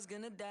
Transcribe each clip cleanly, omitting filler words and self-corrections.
gonna die.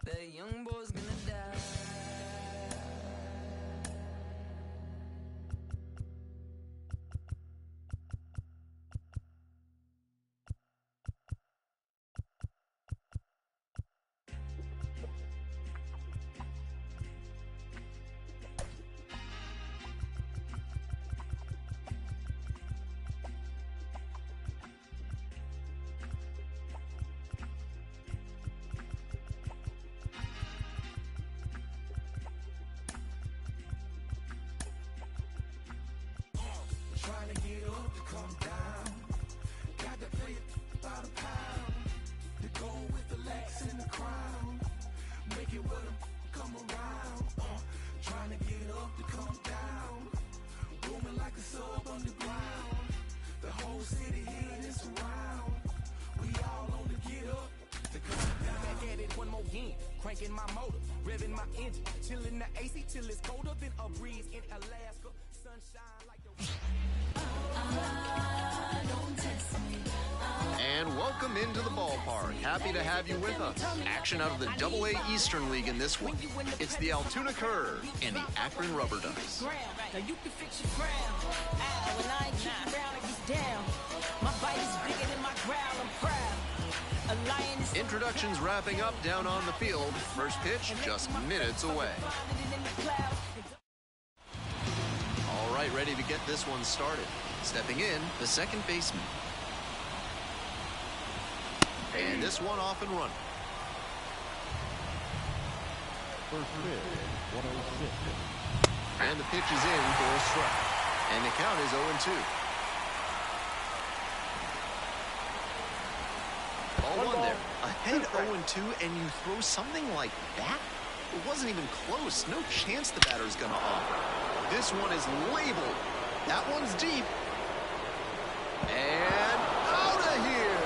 The young boy's gonna die. Trying to get up to come down. Got to play it by the pound. To go with the Lex in the crown. Make it with them come around. Trying to get up to come down. Booming like a sub underground. The whole city here is around. We all on the get up to come down. Back at it one more again. Cranking my motor, revving my engine. Chilling the AC till it's colder than a breeze in Alaska. Sunshine like the... And welcome into the ballpark. Happy to have you with us. Action out of the AA Eastern League in this one. It's the Altoona Curve and the Akron Rubber Ducks. Now you can fix your ground. When I ain't keeping around, I get down. My bite is bigger than my growl, I'm proud. A lion is... Introductions wrapping up down on the field. First pitch just minutes away. All right, ready to get this one started. Stepping in, the second baseman. And this one off and running. First pitch, 106. And the pitch is in for a strike. And the count is 0-2. Ball one there. Ahead 0-2, and you throw something like that? It wasn't even close. No chance the batter's going to offer. This one is labeled. That one's deep. And out of here.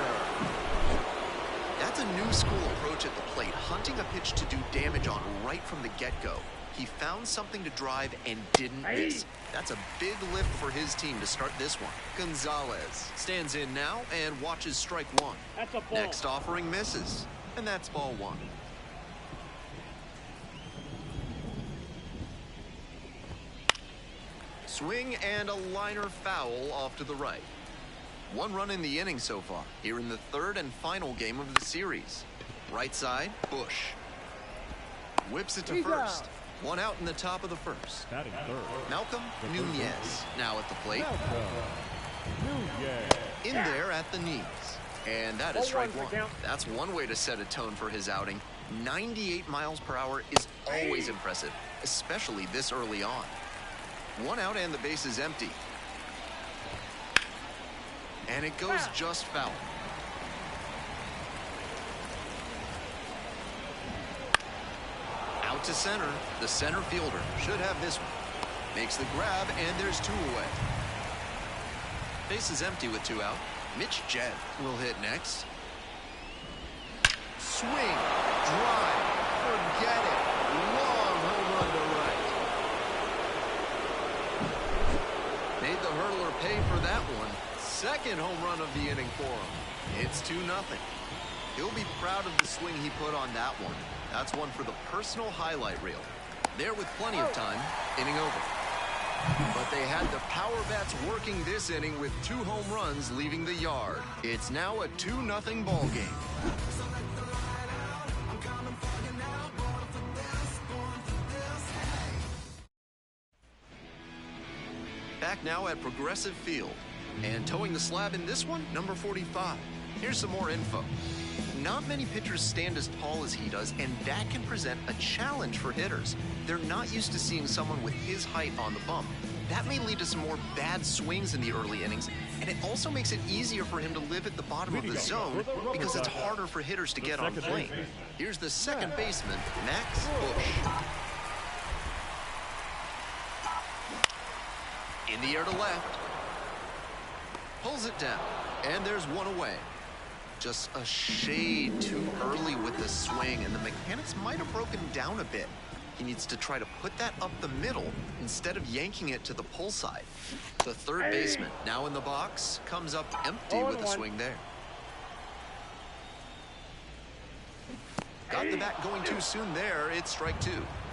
That's a new school approach at the plate, hunting a pitch to do damage on right from the get-go. He found something to drive and didn't miss. That's a big lift for his team to start this one. Gonzalez stands in now and watches strike one. That's a ball. Next offering misses, and that's ball one. Swing and a liner foul off to the right. One run in the inning so far, here in the third and final game of the series. Right side, Bush. Whips it to first. One out in the top of the first. Batting third. Malcolm Nunez now at the plate. Nunez. In there at the knees. And that is strike one. That's one way to set a tone for his outing. 98 miles per hour is always impressive, especially this early on. One out and the base is empty. And it goes just foul. Out to center. The center fielder should have this one. Makes the grab, and there's two away. Base is empty with two out. Mitch Jett will hit next. Swing. Drive. Forget it. Long home run to right. Made the hurdler pay for that one. Second home run of the inning for him. It's 2-0. He'll be proud of the swing he put on that one. That's one for the personal highlight reel. There with plenty of time. Inning over. But they had the power bats working this inning with 2 home runs leaving the yard. It's now a 2-0 ball game. Back now at Progressive Field. And towing the slab in this one, number 45. Here's some more info. Not many pitchers stand as tall as he does, and that can present a challenge for hitters. They're not used to seeing someone with his height on the bump. That may lead to some more bad swings in the early innings, and it also makes it easier for him to live at the bottom of the zone because it's harder for hitters to get on plane. Here's the second baseman, Max Bush. In the air to left. Pulls it down, and there's one away. Just a shade too early with the swing, and the mechanics might have broken down a bit. He needs to try to put that up the middle instead of yanking it to the pull side. The third baseman, now in the box, comes up empty with a swing there. Got the bat going too soon there. It's strike 2.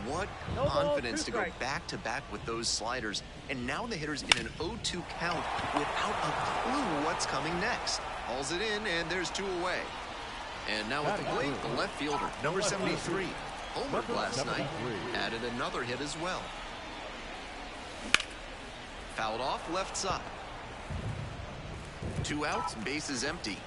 What confidence to go back-to-back with those sliders. And now the hitter's in an 0-2 count without a clue what's coming next. Hauls it in, and there's 2 away. And now at the plate, the left fielder, number 73. Homered last night, added another hit as well. Fouled off left side. 2 outs, bases empty.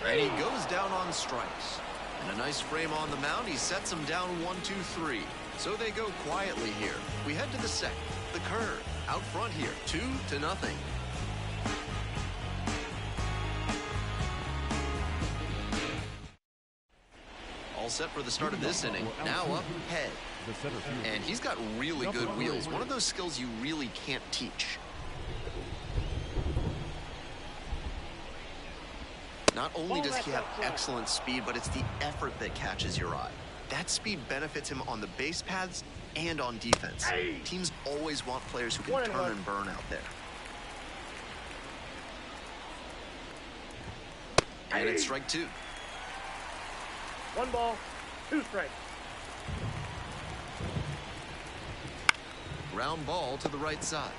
And he goes down on strikes. And a nice frame on the mound. He sets him down 1-2-3. So they go quietly here. We head to the second. The curve out front here, 2-0. All set for the start of this inning. Now up head. And he's got really good wheels. One of those skills you really can't teach. Not only does he have excellent speed, but it's the effort that catches your eye. That speed benefits him on the base paths and on defense. Teams always want players who can turn and burn out there. And it's strike 2. 1 ball, 2 strikes. Ground ball to the right side.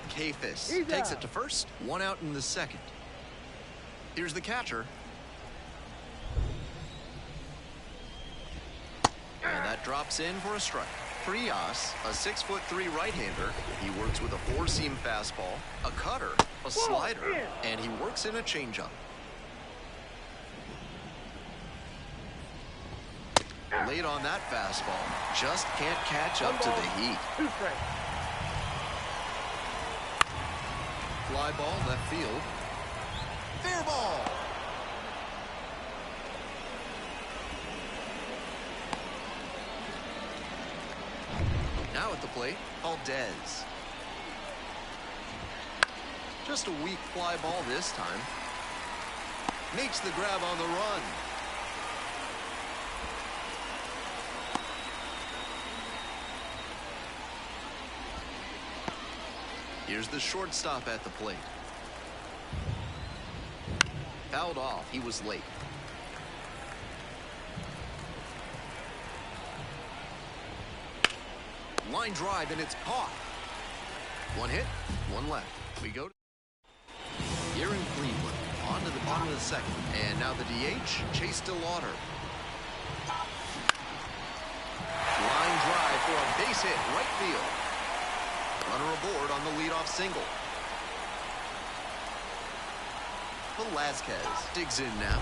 Kafis takes it to first. 1 out in the second. Here's the catcher. And that drops in for a strike. Frias, a 6'3" right-hander. He works with a 4-seam fastball, a cutter, a slider, and he works in a changeup. Late on that fastball. Just can't catch up to the heat. 2 strikes. Fly ball left field. Fair ball. Now at the plate, Valdez. Just a weak fly ball this time. Makes the grab on the run. Here's the shortstop at the plate. Fouled off. He was late. Line drive, and it's caught. 1 hit, 1 left. We go here in Cleveland. On to the bottom of the second. And now the DH, Chase DeLauder. Line drive for a base hit, right field. Runner aboard on the leadoff single. Velazquez digs in now.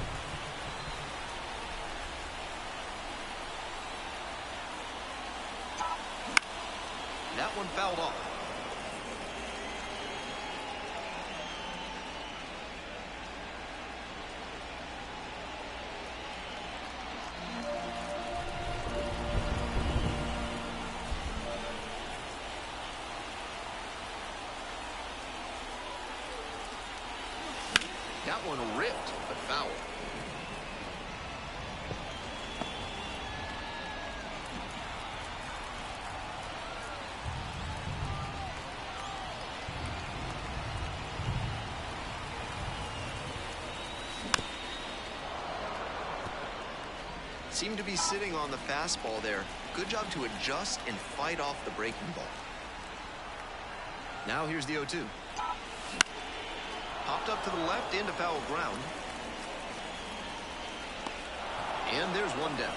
That one fouled off. That one ripped, but foul. Seemed to be sitting on the fastball there. Good job to adjust and fight off the breaking ball. Now here's the 0-2. Popped up to the left into foul ground. And there's one down.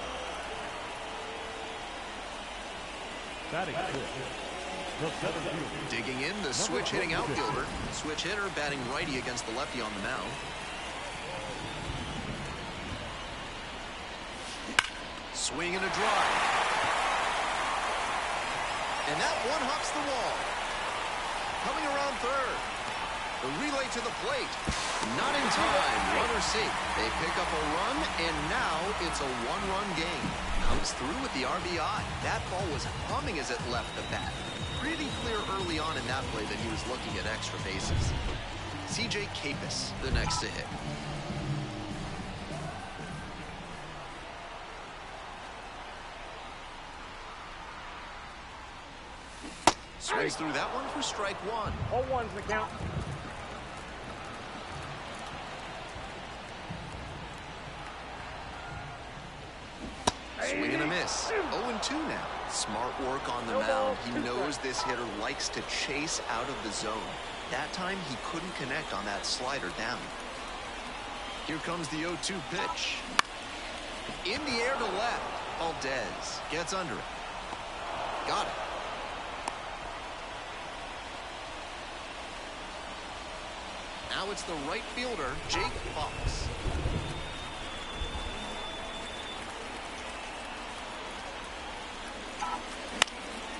Batting fifth, the center fielder. Digging in, the switch hitting outfielder. Switch hitter batting righty against the lefty on the mound. Swing and a drive. And that one hops the wall. Coming around third. The relay to the plate. Not in time. Runner safe. They pick up a run, and now it's a one-run game. Comes through with the RBI. That ball was humming as it left the bat. Pretty clear early on in that play that he was looking at extra bases. C.J. Capus, the next to hit. Swings through that one for strike one. 0-1's the count. Swing and a miss. 0-2 now. Smart work on the mound. He knows this hitter likes to chase out of the zone. That time he couldn't connect on that slider down. Here comes the 0-2 pitch. In the air to left. Valdez gets under it. Got it. Now it's the right fielder, Jake Fox.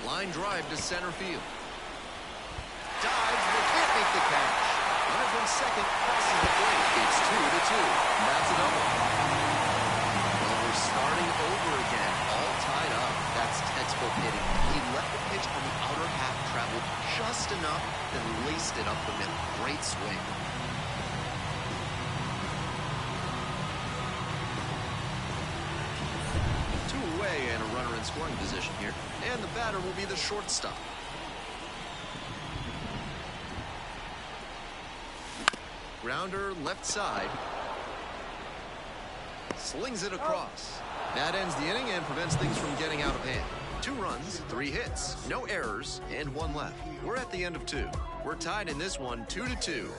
Line drive to center field. Dives, but can't make the catch. Runner from second crosses the plate. It's 2-2. And that's a double. Well, we're starting over again, all tied up. That's textbook hitting. He let the pitch on the outer half travel just enough, then laced it up the middle. Great swing. And a runner in scoring position here. And the batter will be the shortstop. Grounder left side. Slings it across. That ends the inning and prevents things from getting out of hand. 2 runs, 3 hits, no errors, and 1 left. We're at the end of 2. We're tied in this one 2-2.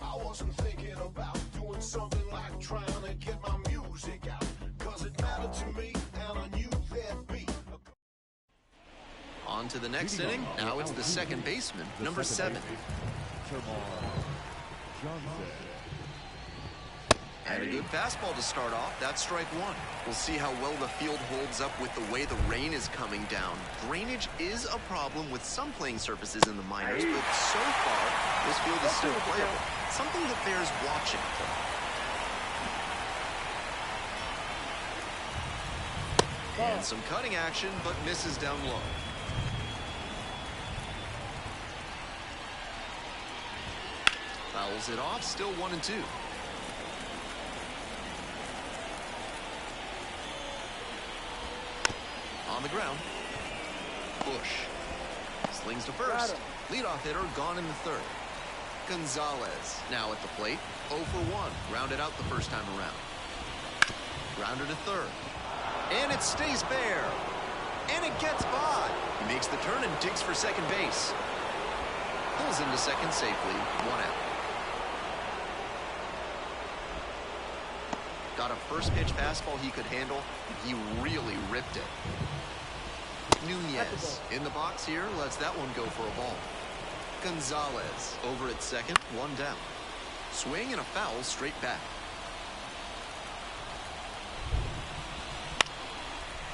I wasn't thinking about doing something like trying to get my music out, 'cause it mattered to me and I knew there'd be. On to the next inning. Now it's the second baseman, number 7. And a good fastball to start off. That's strike one. We'll see how well the field holds up with the way the rain is coming down. Drainage is a problem with some playing surfaces in the minors, but so far, this field is still playable. Something that bears watching. And some cutting action, but misses down low. Fouls it off, still 1-2. On the ground. Bush. Slings to first. Leadoff hitter gone in the third. Gonzalez now at the plate. 0 for 1. Grounded out the first time around. Grounder to third. And it stays bare. And it gets by. He makes the turn and digs for second base. Pulls into second safely. 1 out. Got a first pitch fastball he could handle. He really ripped it. Nunez in the box here, lets that one go for a ball. Gonzalez over at second, 1 down. Swing and a foul straight back.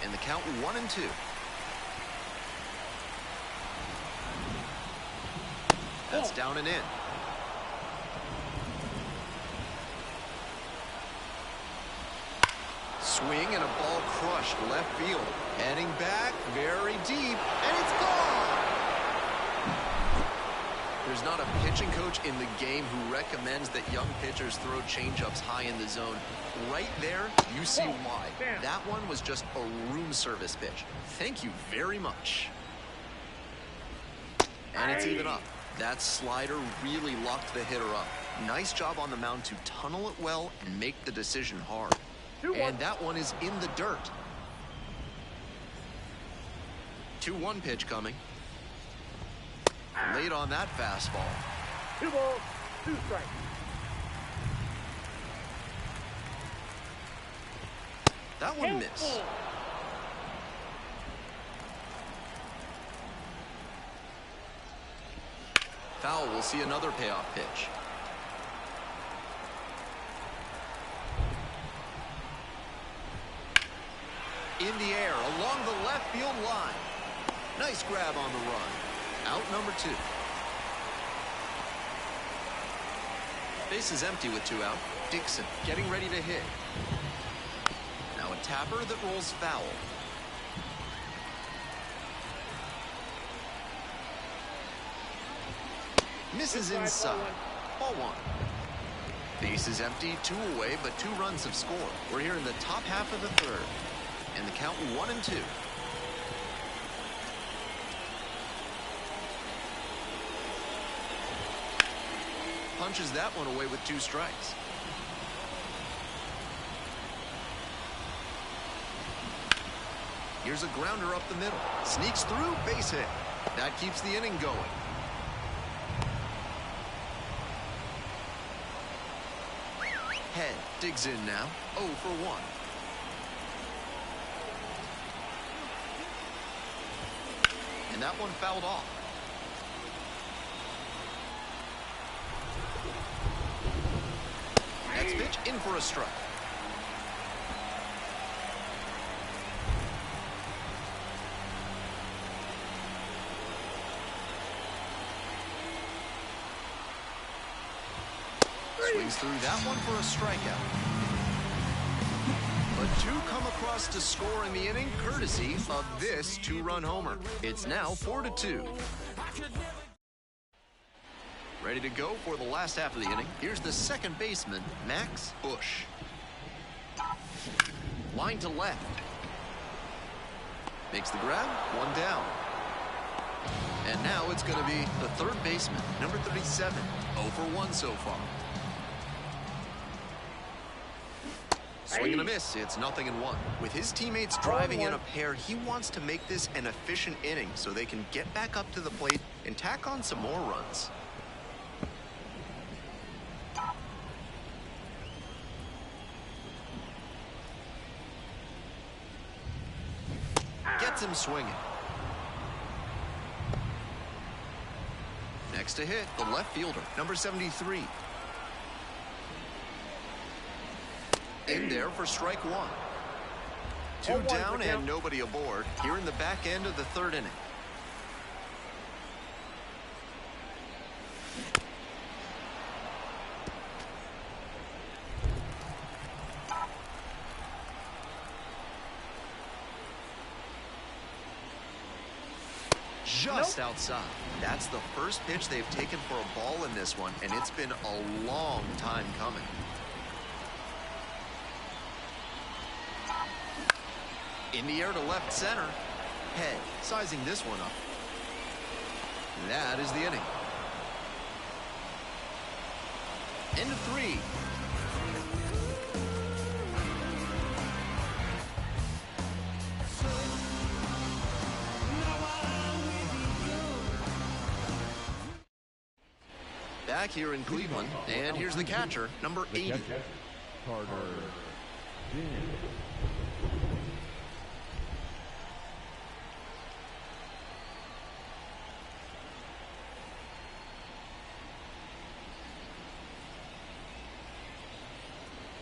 And the count 1-2. That's down and in. Swing and a ball crushed left field. Heading back very deep, and it's gone. There's not a pitching coach in the game who recommends that young pitchers throw changeups high in the zone. Right there, you see why. That one was just a room service pitch. Thank you very much. And it's even up. That slider really locked the hitter up. Nice job on the mound to tunnel it well and make the decision hard. And that one is in the dirt. 2-1 pitch coming. Late on that fastball. 2 balls, 2 strikes. That one missed. Foul will see another payoff pitch. In the air along the left field line. Nice grab on the run. Out number 2. Base is empty with 2 out. Dixon getting ready to hit. Now a tapper that rolls foul. Misses inside. Ball 1. Base is empty, 2 away, but 2 runs have scored. We're here in the top half of the 3rd. And the count 1-2. Punches that one away with 2 strikes. Here's a grounder up the middle. Sneaks through, base hit. That keeps the inning going. Head digs in now. 0 for 1. And that one fouled off. Next pitch in for a strike. Swings through that one for a strikeout. But 2 come across to score in the inning, courtesy of this 2-run homer. It's now 4-2. Ready to go for the last half of the inning. Here's the second baseman, Max Bush. Line to left. Makes the grab, 1 down. And now it's going to be the third baseman, number 37, 0 for 1 so far. Swing and a miss. It's 0-1. With his teammates driving in a pair, he wants to make this an efficient inning so they can get back up to the plate and tack on some more runs. Gets him swinging. Next to hit, the left fielder, number 73. In there for strike 1. 2 down and nobody aboard here in the back end of the 3rd inning. Just outside. That's the first pitch they've taken for a ball in this one, and it's been a long time coming. In the air to left center. Head sizing this one up. That is the inning. End of 3. Back here in Cleveland, and here's the catcher, number 80. Carter.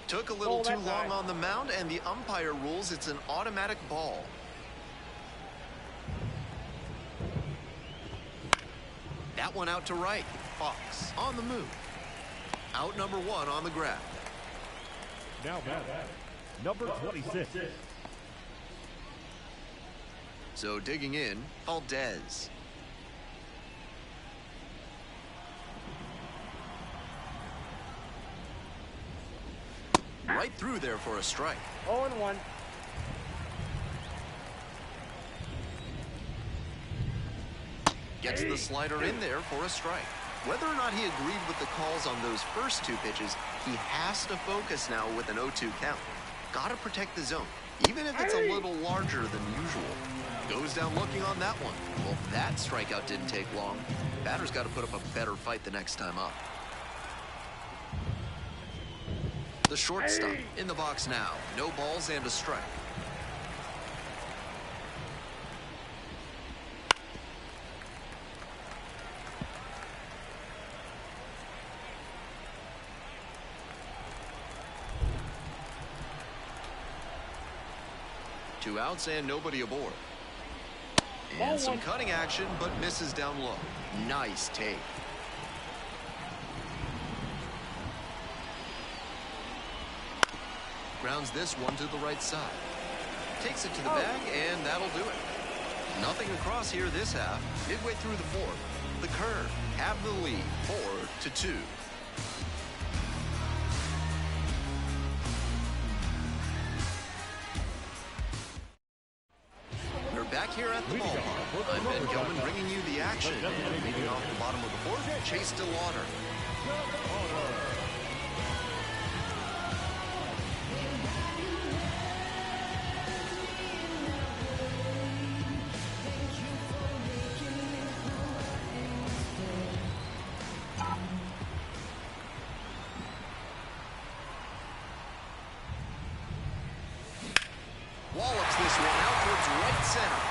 Took a little too long on the mound, and the umpire rules it's an automatic ball. That one out to right. Fox on the move. Out number 1 on the grab. Now back, number 26. So digging in, Valdez. Right through there for a strike. 0-1. Gets the slider in there for a strike. Whether or not he agreed with the calls on those first two pitches, he has to focus now with an 0-2 count. Gotta protect the zone, even if it's a little larger than usual. Goes down looking on that one. Well, that strikeout didn't take long. Batter's got to put up a better fight the next time up. The shortstop in the box now. No balls and a strike. Two outs and nobody aboard. And some cutting action, but misses down low. Nice take. Grounds this one to the right side. Takes it to the bag, and that'll do it. Nothing across here this half. Midway through the fourth, the Curve have the lead, 4-2. We're back here at the ballpark. I'm Ben Gelman bringing you the action. Leading off the bottom of the fourth, Chase DeLauder. Wallops this one out towards right center.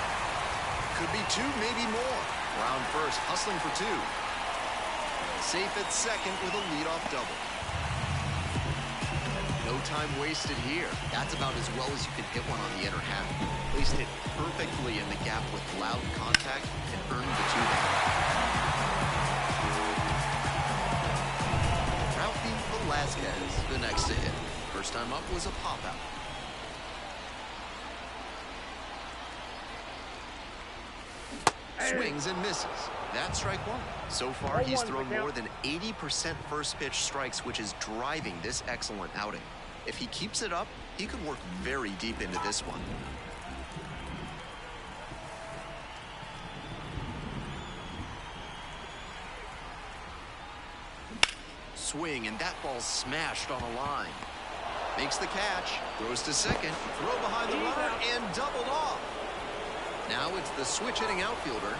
Could be two, maybe more. Round first, hustling for two. Safe at second with a leadoff double. No time wasted here. That's about as well as you can hit one on the inner half. Placed it perfectly in the gap with loud contact and earned the two back. Ralphie Velasquez, the next to hit. First time up was a pop-out. Swings and misses. That's strike one. So far, he's thrown more than 80% first pitch strikes, which is driving this excellent outing. If he keeps it up, he could work very deep into this one. Swing, and that ball's smashed on a line. Makes the catch, throws to second, throw behind the runner, and doubled off. Now it's the switch-hitting outfielder.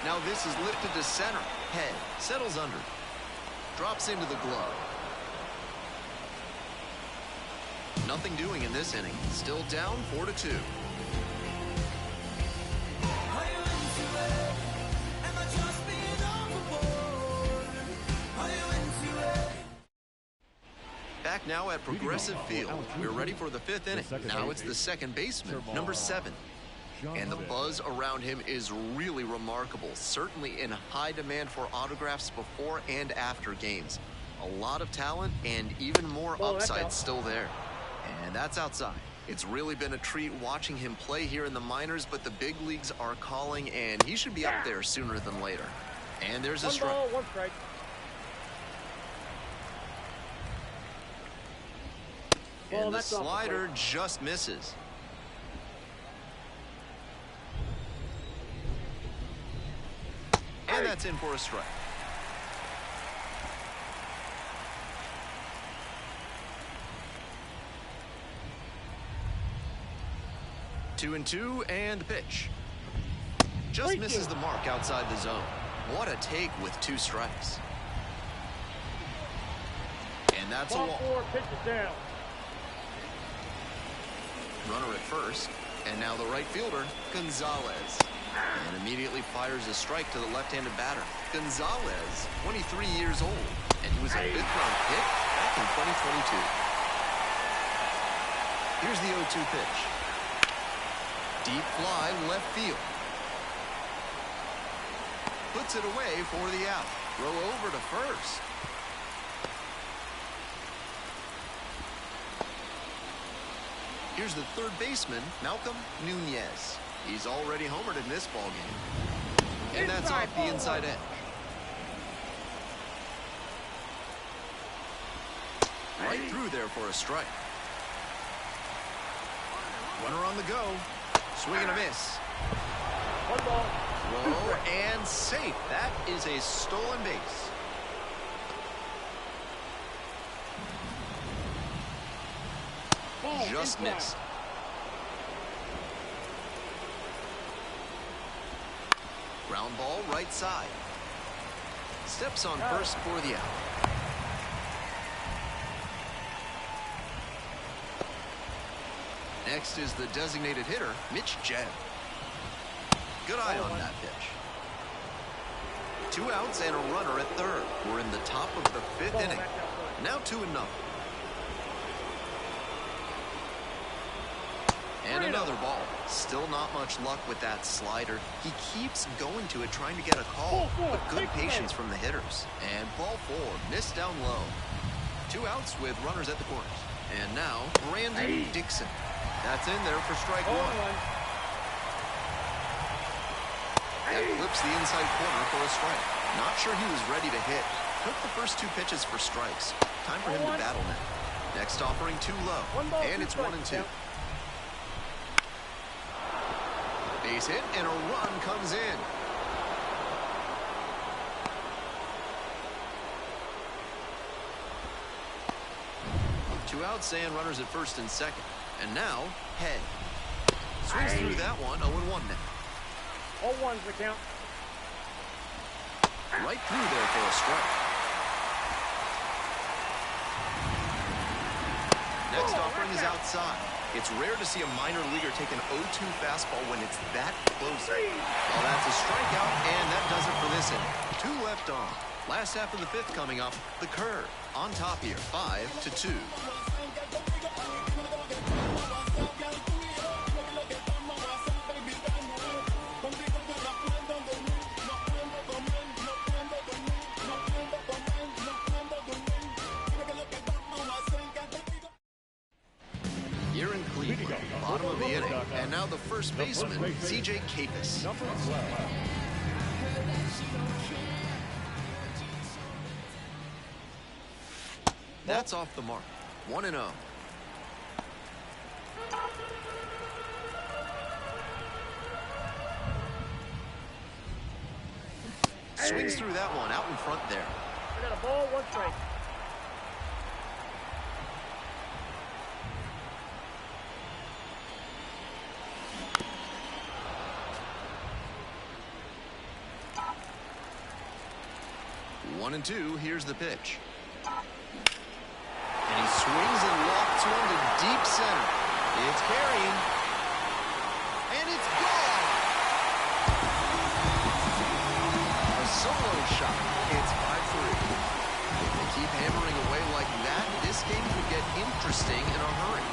Now this is lifted to center. Head settles under. Drops into the glove. Nothing doing in this inning. Still down 4-2. Back now at Progressive Field. We're ready for the fifth inning. Now it's the second baseman, number 7. And the buzz around him is really remarkable. Certainly in high demand for autographs before and after games. A lot of talent and even more upside still there. And that's outside. It's really been a treat watching him play here in the minors, but the big leagues are calling, and he should be up there sooner than later. And there's a strike. 1 strike. And the slider just misses. And that's in for a strike. Two and two, and the pitch. Just misses the mark outside the zone. What a take with 2 strikes. And that's a walk. Pitch is down. Runner at first, and now the right fielder, Gonzalez. And immediately fires a strike to the left-handed batter. Gonzalez, 23 years old, and he was a 5th-round pick back in 2022. Here's the 0-2 pitch. Deep fly left field. Puts it away for the out. Throw over to first. Here's the third baseman, Malcolm Nunez. He's already homered in this ballgame. And that's off the inside edge. Right through there for a strike. Runner on the go. Swing and a miss. One ball. Throw and safe. That is a stolen base. Just missed. Ground ball right side. Steps on first for the out. Next is the designated hitter, Mitch Jed. Good eye on that pitch. 2 outs and a runner at third. We're in the top of the 5th inning. Now 2-0. And another ball. Still not much luck with that slider. He keeps going to it, trying to get a call, but good patience from the hitters. And ball 4, missed down low. 2 outs with runners at the corners. And now, Brandon Dixon. That's in there for strike 1. That flips the inside corner for a strike. Not sure he was ready to hit. Took the first 2 pitches for strikes. Time for him to battle now. Next offering too low. And it's 1-2. Base hit and a run comes in. Two outs and runners at first and second. And now, Head. Swings through that one, 0-1 now. 0-1's the count. Right through there for a strike. Next offering is outside. It's rare to see a minor leaguer take an 0-2 fastball when it's that close. Well, that's a strikeout, and that does it for this inning. 2 left on. Last half of the 5th coming up. The curve on top here, 5-2. Here in Cleveland, bottom of the inning, and now the first baseman, C.J. Capus. Number 12. That's off the mark. 1-0. Swings through that one out in front there. I got a ball, 1 strike. One and 2, here's the pitch. And he swings and lofts one to deep center. It's carrying. And it's gone! A solo shot. It's 5-3. If they keep hammering away like that, this game could get interesting in a hurry.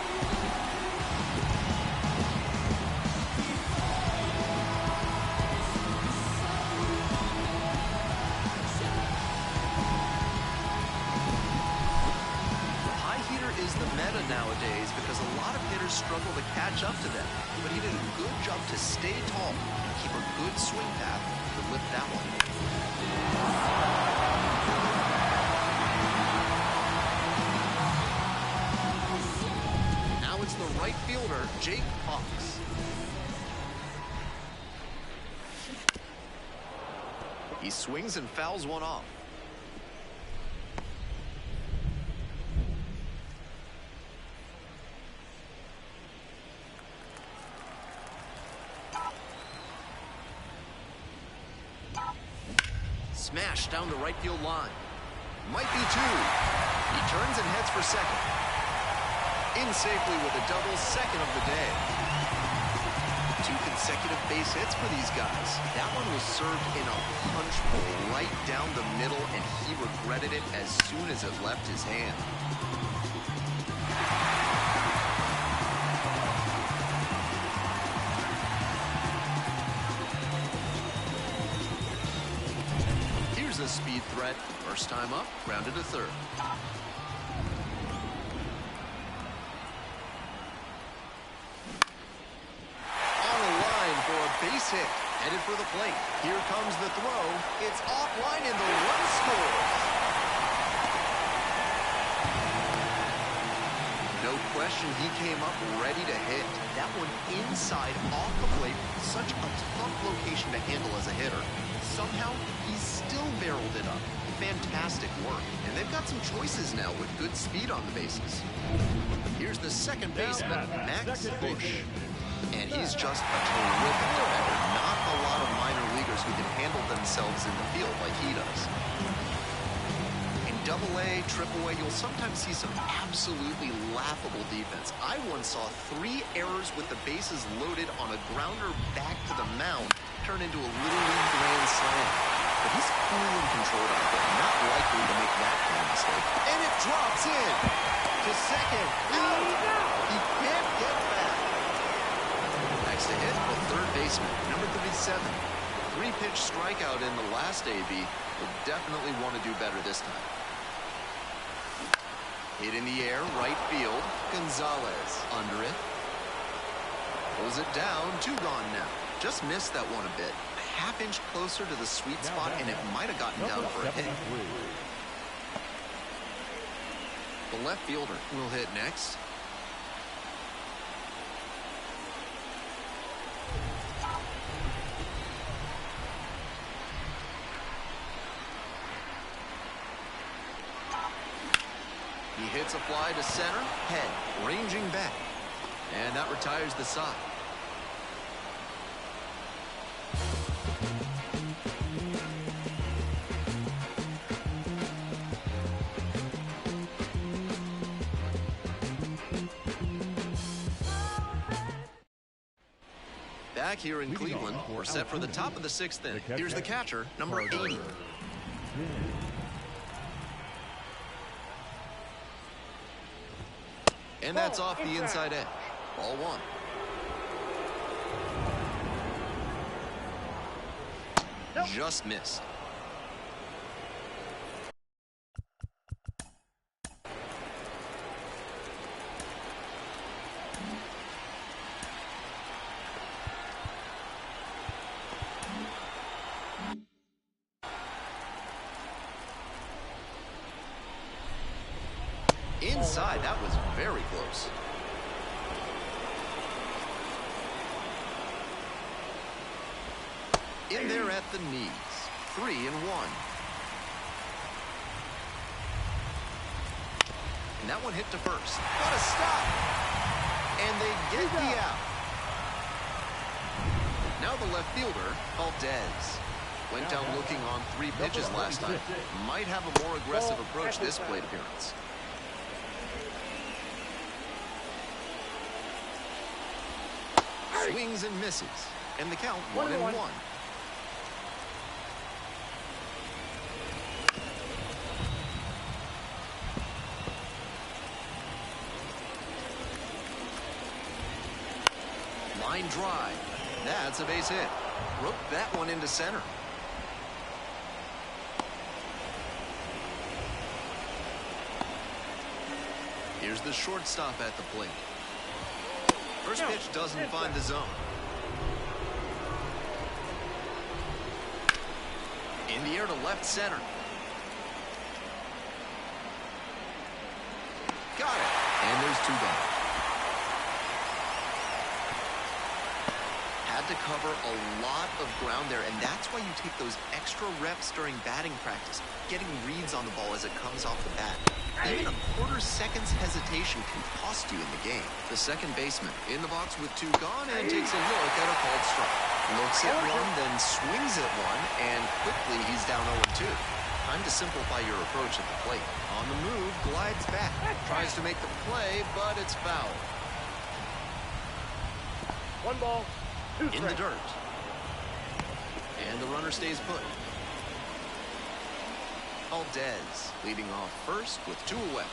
Is the meta nowadays because a lot of hitters struggle to catch up to them. But he did a good job to stay tall and keep a good swing path to lift that one. Now it's the right fielder, Jake Fox. He swings and fouls one off. Smash down the right field line. Might be 2. He turns and heads for second. In safely with a double, second of the day. 2 consecutive base hits for these guys. That one was served in a punch bowl right down the middle, and he regretted it as soon as it left his hand. A speed threat. First time up, grounded to third. On a line for a base hit. Headed for the plate. Here comes the throw. It's offline and the run scores. question, he came up ready to hit. That one inside, off the plate, such a tough location to handle as a hitter. Somehow, he still barreled it up. Fantastic work. And they've got some choices now with good speed on the bases. Here's the second baseman, Max Bush. And he's just a terrific defender. Not a lot of minor leaguers who can handle themselves in the field like he does. In Double-A, Triple-A, you'll sometimes see some absolutely laughable defense. I once saw 3 errors with the bases loaded on a grounder back to the mound turn into a Little League grand slam. But he's cool and controlled out there, not likely to make that kind of mistake. And it drops in to second. He can't get back. Next to hit, the third baseman, number 37. 3-pitch strikeout in the last AB. Will definitely want to do better this time. Hit in the air, right field. Gonzalez under it. Pulls it down, 2 gone now. Just missed that one a bit. A half-inch closer to the sweet spot, and it might have gotten down for a hit. The left fielder will hit next. He hits a fly to center, head, ranging back. And that retires the side. Back here in Cleveland, we're set for the top of the 6th inning. Here's the catcher, number 80. And that's off the inside edge. Ball 1. Just missed. Inside, that was very close. In there at the knees. 3-1. And that one hit to first. What a stop! And they get the out. Now the left fielder, Valdez. Went down looking on 3 pitches last time. Might have a more aggressive approach this plate appearance. Swings and misses. And the count 1-1. Line drive. That's a base hit. Roped that one into center. Here's the shortstop at the plate. First pitch doesn't find the zone. In the air to left center. Got it. And there's 2 gone. Had to cover a lot of ground there, and that's why you take those extra reps during batting practice, getting reads on the ball as it comes off the bat. Even a quarter second's hesitation can cost you in the game. The second baseman in the box with 2 gone and takes a look at a called strike. Looks at one, then swings at one, and quickly he's down 0-2. Time to simplify your approach at the plate. On the move, glides back. Tries to make the play, but it's foul. 1 ball, 2 strikes. In the dirt. And the runner stays put. Valdez leading off first with 2 away.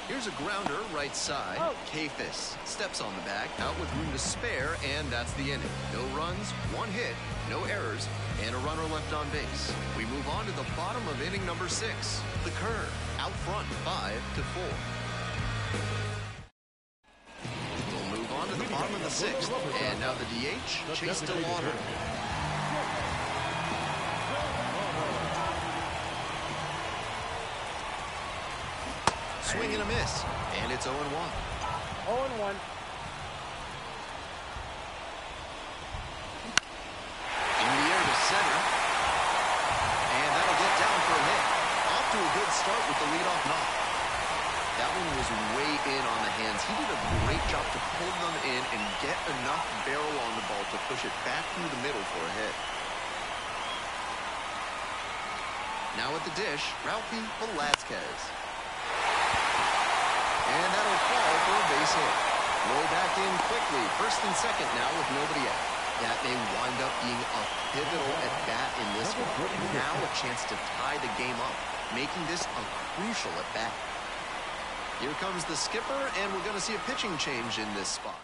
Here's a grounder right side. Kafis steps on the bag, out with room to spare, and that's the inning. No runs, 1 hit, no errors, and a runner left on base. We move on to the bottom of inning number 6. The curve out front, 5-4. We'll move on to the bottom of the 6th, and now the DH, Chase DeLauder. Swing and a miss, and it's 0-1. 0-1. In the air to center. And that'll get down for a hit. Off to a good start with the leadoff knock. That one was way in on the hands. He did a great job to pull them in and get enough barrel on the ball to push it back through the middle for a hit. Now at the dish, Ralphie Velazquez. And that'll fall for a base hit. Roll back in quickly. First and second now with nobody out. That may wind up being a pivotal at bat in this one. Now a chance to tie the game up, making this a crucial at bat. Here comes the skipper, and we're going to see a pitching change in this spot.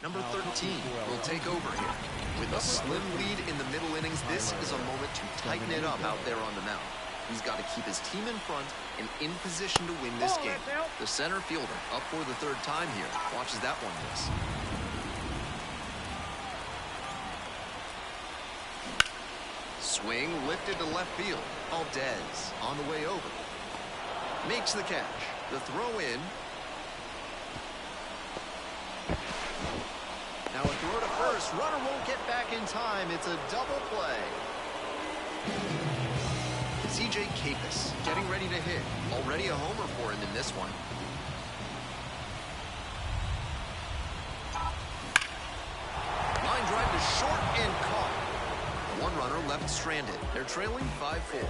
Number 13 will take over here. With a slim lead in the middle innings, this is a moment to tighten it up out there on the mound. He's got to keep his team in front and in position to win this game. The center fielder up for the third time here. Watches that one miss. Swing lifted to left field. Valdez on the way over. Makes the catch. The throw in. Now a throw to first. Runner won't get back in time. It's a double play. C.J. Capus getting ready to hit. Already a homer for him in this one. Line drive to short and caught. One runner left stranded. They're trailing 5-4.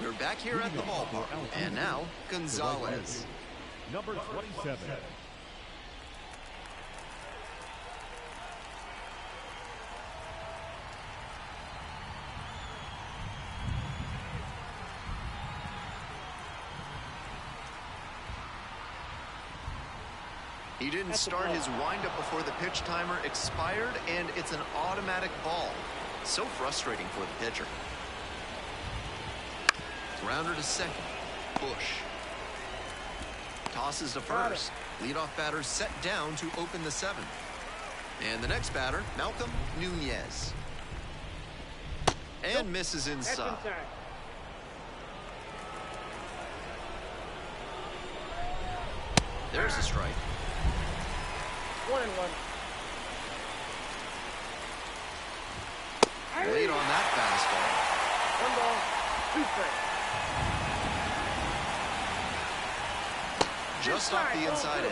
We're back here at the ballpark. And now, Gonzalez. Number 27. He didn't start his windup before the pitch timer expired, and it's an automatic ball. So frustrating for the pitcher. Grounder to second. Bush. Tosses to first. Leadoff batter set down to open the seventh. And the next batter, Malcolm Nunez. And misses inside. There's a strike. 1-1. Late on that fastball. 1 ball, 2 strikes. Just off the inside edge.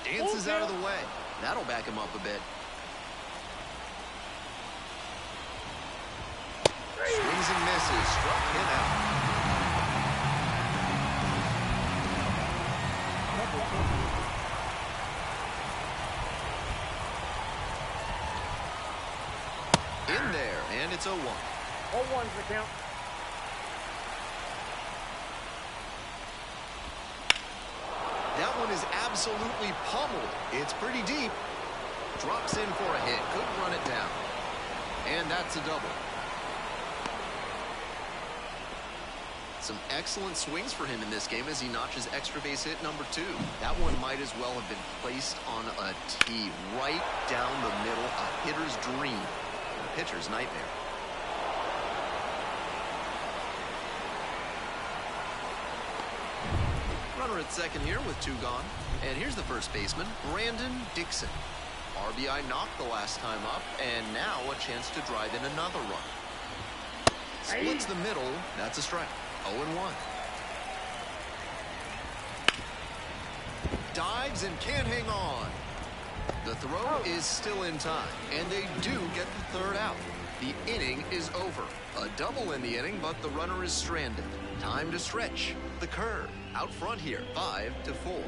Dances out of the way. That'll back him up a bit. Swings and misses. Struck him out. In there, and it's 0-1. 0-1's the count. That one is absolutely pummeled. It's pretty deep. Drops in for a hit. Couldn't run it down. And that's a double. Some excellent swings for him in this game as he notches extra base hit number 2. That one might as well have been placed on a tee right down the middle. A hitter's dream. A pitcher's nightmare. Runner at second here with 2 gone. And here's the first baseman, Brandon Dixon. RBI knocked the last time up, and now a chance to drive in another run. Splits the middle. That's a strike. 0-1. Dives and can't hang on. The throw is still in time, and they do get the third out. The inning is over. A double in the inning, but the runner is stranded. Time to stretch. The curve out front here, 5-4.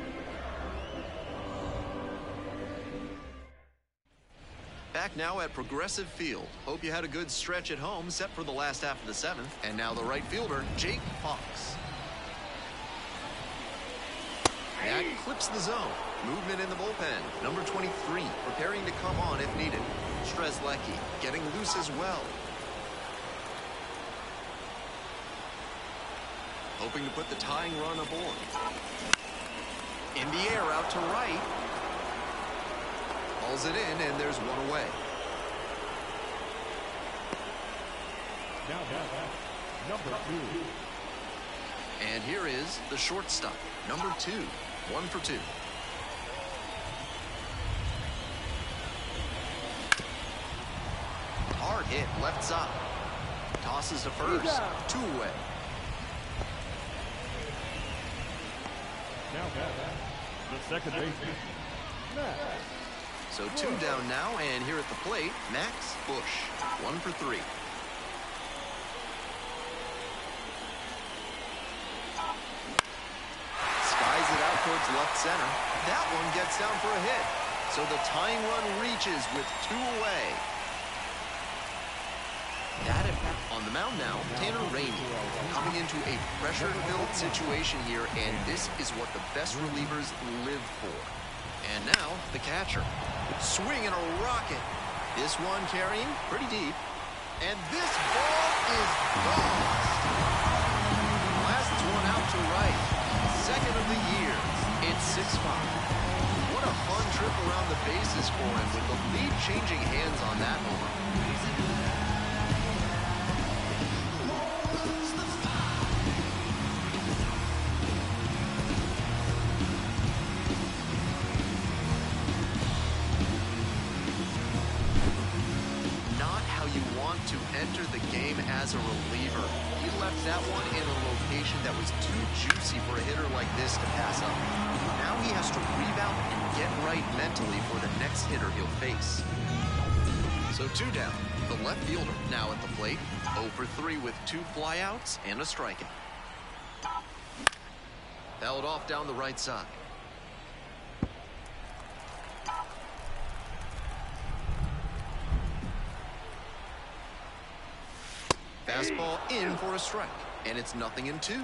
Back now at Progressive Field. Hope you had a good stretch at home, set for the last half of the 7th. And now the right fielder, Jake Fox. That clips the zone. Movement in the bullpen. Number 23, preparing to come on if needed. Strzelecki getting loose as well. hoping to put the tying run aboard. In the air out to right. Hauls it in, and there's one away. Now number 2. And here is the shortstop, number 2. 1 for 2. Hard hit left side. Tosses to first. 2 away. Now the second baseman, Max. So 2 down now, and here at the plate, Max Bush. 1 for 3. Skies it out towards left center. That one gets down for a hit. So the tying run reaches with 2 away. That on the mound now, Tanner Rainey, coming into a pressure-filled situation here, and this is what the best relievers live for. And now, the catcher. Swing and a rocket. This one carrying pretty deep. And this ball is gone. Blasts one out to right. Second of the year. It's 6-5. What a fun trip around the bases for him with the lead changing hands on that homer. To enter the game as a reliever. He left that one in a location that was too juicy for a hitter like this to pass up. Now he has to rebound and get right mentally for the next hitter he'll face. So 2 down. The left fielder now at the plate. 0 for 3 with 2 flyouts and a strikeout. Fouled off down the right side. Fastball in for a strike, and it's 0-2.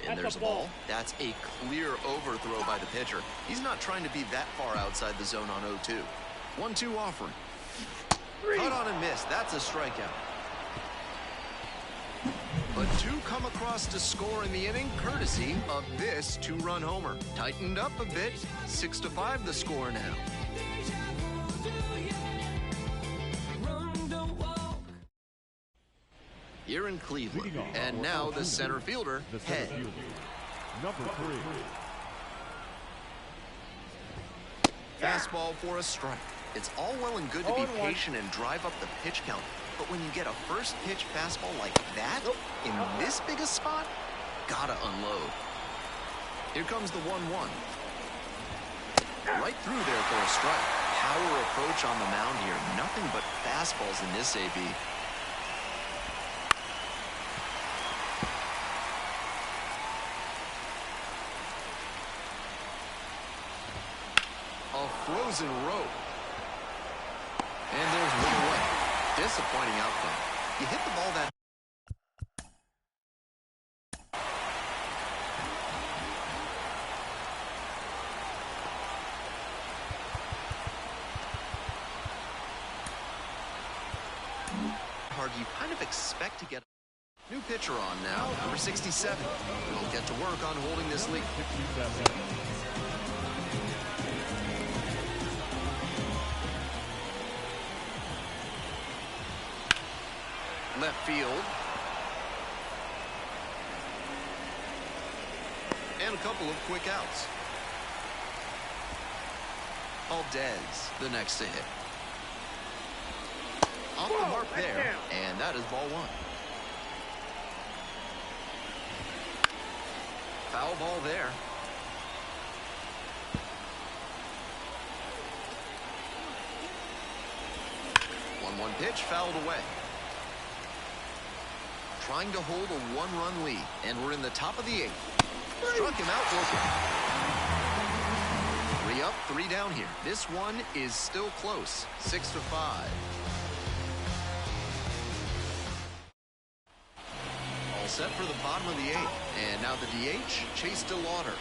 And there's a ball. That's a clear overthrow by the pitcher. He's not trying to be that far outside the zone on 0-2. 1-2 offering. Cut on and miss. That's a strikeout. But 2 come across to score in the inning, courtesy of this 2-run homer. Tightened up a bit. 6-5 the score now. Here in Cleveland, and now the center fielder, Head. Number 3. Fastball for a strike. It's all well and good to be patient and drive up the pitch count, but when you get a first pitch fastball like that, in this big a spot, gotta unload. Here comes the 1-1. Right through there for a strike. Power approach on the mound here. Nothing but fastballs in this AB. A frozen rope. And there's one away. Disappointing outcome. You hit the ball that... hard, you kind of expect to get... New pitcher on now, number 67. He'll get to work on holding this lead. 67. Left field. And a couple of quick outs. Valdez, the next to hit. Off the mark there, and that is ball 1. Foul ball there. One pitch fouled away. Trying to hold a 1-run lead, and we're in the top of the 8th. Struck him out looking. 3 up, 3 down here. This one is still close, 6-5. All set for the bottom of the 8th, and now the DH, Chase DeLauder.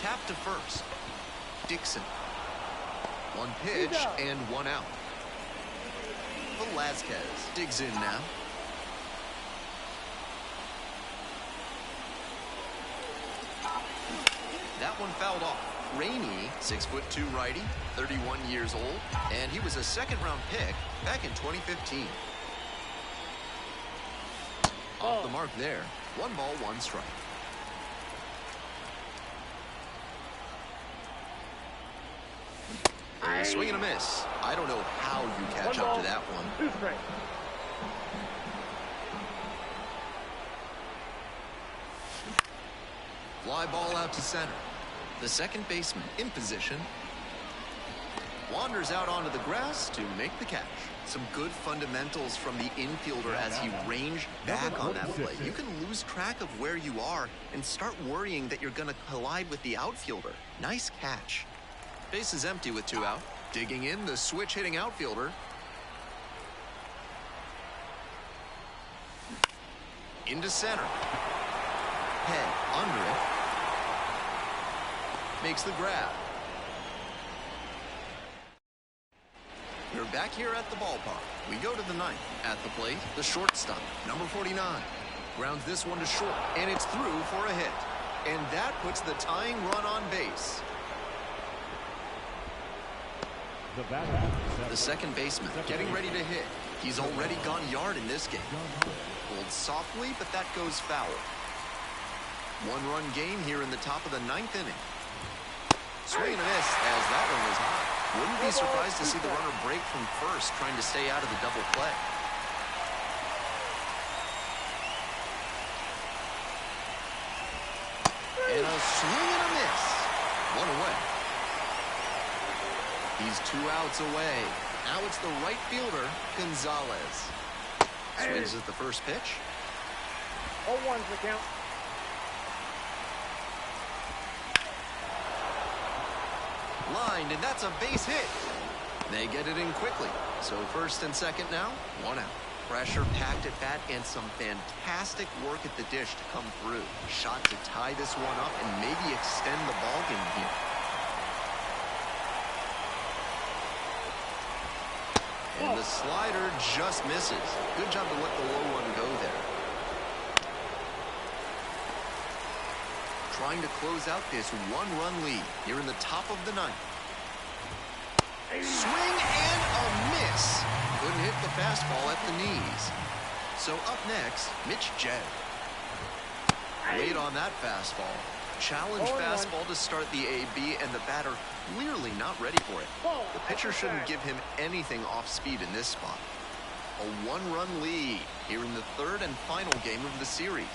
Tap to first. Dixon. One pitch and one out. Velasquez digs in now. That one fouled off. Rainey, 6'2" righty, 31 years old, and he was a second-round pick back in 2015. Off the mark there. 1 ball, 1 strike. A swing and a miss. I don't know how you catch up to that one. 2 strikes. Fly ball out to center. The second baseman in position. Wanders out onto the grass to make the catch. Some good fundamentals from the infielder as he ranged back on that play. You can lose track of where you are and start worrying that you're going to collide with the outfielder. Nice catch. Base is empty with 2 out. Digging in, the switch-hitting outfielder. Into center. Head under it. Makes the grab. We're back here at the ballpark. We go to the ninth. At the plate, the shortstop, number 49. Grounds this one to short, and it's through for a hit. And that puts the tying run on base. The second baseman getting ready to hit. He's already gone yard in this game. Pulled softly, but that goes foul. 1-run game here in the top of the 9th inning. Swing and a miss as that one was high. Wouldn't be surprised to see the runner break from first, trying to stay out of the double play. And a swing and a miss. 1 away. He's 2 outs away. Now it's the right fielder, Gonzalez. Swings at the first pitch. 0-1's the count. Lined, and that's a base hit. They get it in quickly. So first and second now, 1 out. Pressure packed at bat and some fantastic work at the dish to come through. Shot to tie this one up and maybe extend the ball game here. And the slider just misses. Good job to let the low one go there. Trying to close out this 1-run lead here in the top of the 9th. Swing and a miss. Couldn't hit the fastball at the knees. So up next, Mitch Jed. Late on that fastball. Challenge fastball to start the AB, and the batter clearly not ready for it. The pitcher shouldn't give him anything off speed in this spot. A 1-run lead here in the 3rd and final game of the series.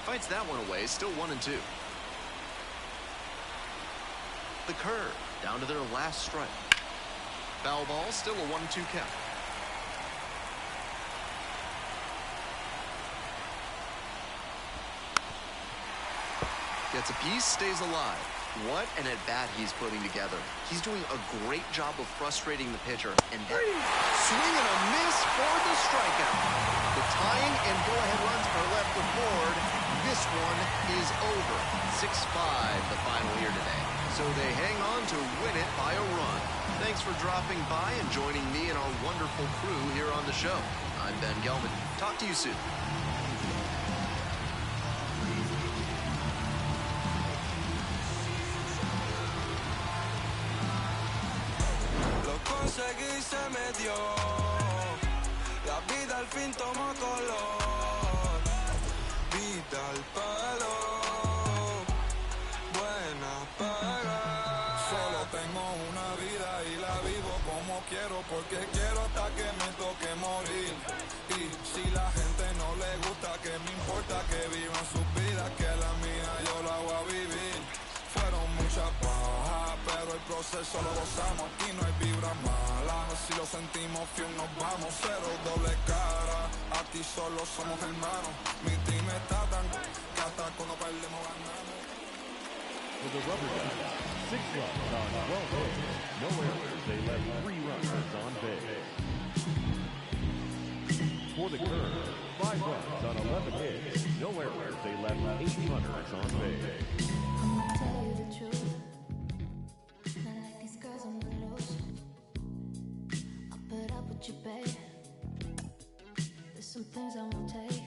Fights that one away, still 1-2. The curve, down to their last strike. Foul ball, still a 1-2 count. Gets a piece, stays alive. What an at-bat he's putting together. He's doing a great job of frustrating the pitcher, and that swing and a miss for the strikeout. The tying and go-ahead runs are left aboard. This one is over. 6-5 the final here today. So they hang on to win it by a run. Thanks for dropping by and joining me and our wonderful crew here on the show. I'm Ben Gelman. Talk to you soon. Conseguí, se me dio. La vida al fin tomó color. Vida al palo. Buena paga. Solo tengo una vida y la vivo como quiero, porque quiero hasta que me toque morir. Y si la gente no le gusta, que me importa que vivan sus vidas, que la mía yo la voy a vivir. Fueron muchas bajas, pero el proceso lo gozamos. Aquí no hay vibra mala. Si lo sentimos fiel nos vamos. Cero doble cara. Aquí solo somos hermanos. Mi team está tan que hasta cuando perdemos ganamos. For the Rubber Ducks, 6 runs on 12 hits. No errors. They left 3 runners on base. For for the Curve. 5 runs on 11 hits, no errors. They left 8 runners on base. I'ma tell you the truth. Not like these girls on the loose. I'll put up with you, babe. There's some things I won't take.